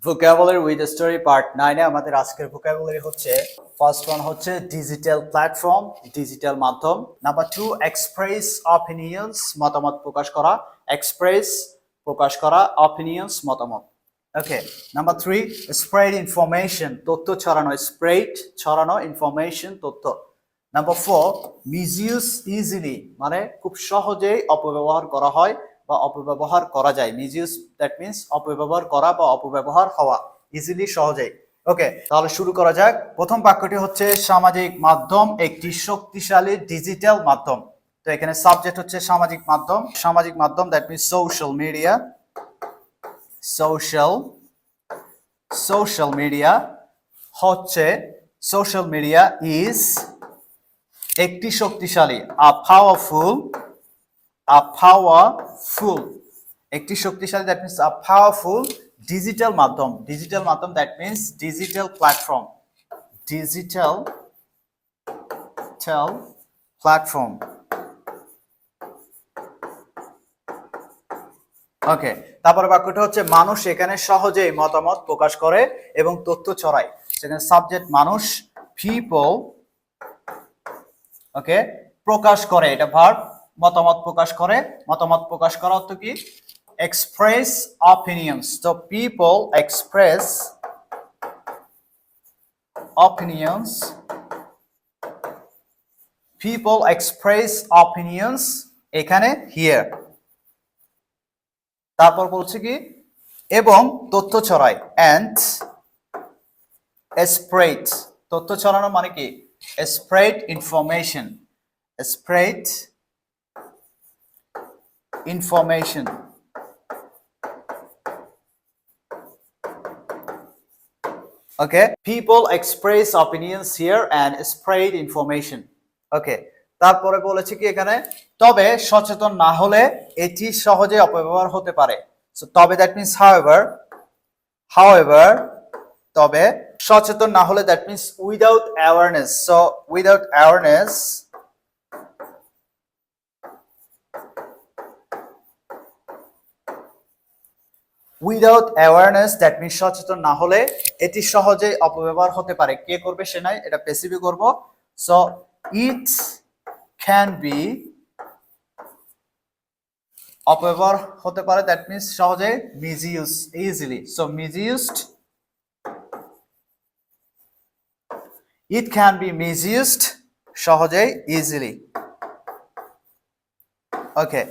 Vocabulary with story part 9 এ আমাদের আজকের vocabulary হচ্ছে ফার্স্ট ওয়ান হচ্ছে ডিজিটাল প্ল্যাটফর্ম, ডিজিটাল মাধ্যম। নাম্বার 2 এক্সপ্রেস অপিনিয়ন্স, মতামত প্রকাশ করা। এক্সপ্রেস প্রকাশ করা, অপিনিয়ন্স মতামত। ওকে, নাম্বার 3 স্প্রেড ইনফরমেশন, তথ্য ছড়ানো। স্প্রেড ছড়ানো, ইনফরমেশন তথ্য। নাম্বার 4 মিসইউজ ইজিলি, মানে খুব সহজেই অপব্যবহার করা হয় বা অপব্যবহার করা যায়। মিসইউজ দ্যাট মিন্স অপব্যবহার করা বা অপব্যবহার হওয়া, ইজিলি সহজেই। ওকে, তাহলে শুরু করা যাক। প্রথম বাক্যটি হচ্ছে সামাজিক মাধ্যম একটি শক্তিশালী ডিজিটাল মাধ্যম। তো এখানে সাবজেক্ট হচ্ছে সামাজিক মাধ্যম। সামাজিক মাধ্যম that means social media. Social media হচ্ছে সোশ্যাল মিডিয়া ইজ একটি শক্তিশালী, পাওয়ারফুল, একটি শক্তিশালী দ্যাট মিন্স পাওয়ারফুল ডিজিটাল মাধ্যম। ডিজিটাল মাধ্যম that means digital platform. Platform. Okay, তারপরে বাক্যটা হচ্ছে মানুষ এখানে সহজেই মতামত প্রকাশ করে এবং তথ্য ছড়ায়। সেখানে সাবজেক্ট মানুষ, পিপল। ওকে, প্রকাশ করে, এটা ভার্ব। মতামত প্রকাশ করে, মতামত প্রকাশ করা অর্থ কি? Express opinions. তো people express opinions, people express opinions এখানে হিয়ার। তারপর বলছে কি এবং তথ্য ছড়ায়, অ্যান্ড স্প্রেড, তথ্য ছড়ানো মানে কি? Spread information, spread information. Okay, people express opinions here and spread information. Okay, তারপরে বলেছে কি এখানে তবে সচেতন না হলে এটি সহজে অপব্যবহার হতে পারে। সো তবে দ্যাট মিন্স হাউএভার, তবে সচেতন না হলে that means without awareness. So without awareness, without awareness that means সচেতন না হলে এটি সহজেই অপব্যবহার হতে পারে। কে করবে? সে নাই, এটা পেসিভে করব। সো ইট ক্যান বি, অপব্যবহার হতে পারে দ্যাট মিন্স সহজে misuse, easily. So misused, it can be misused সহজেই, ইজিলি। ওকে,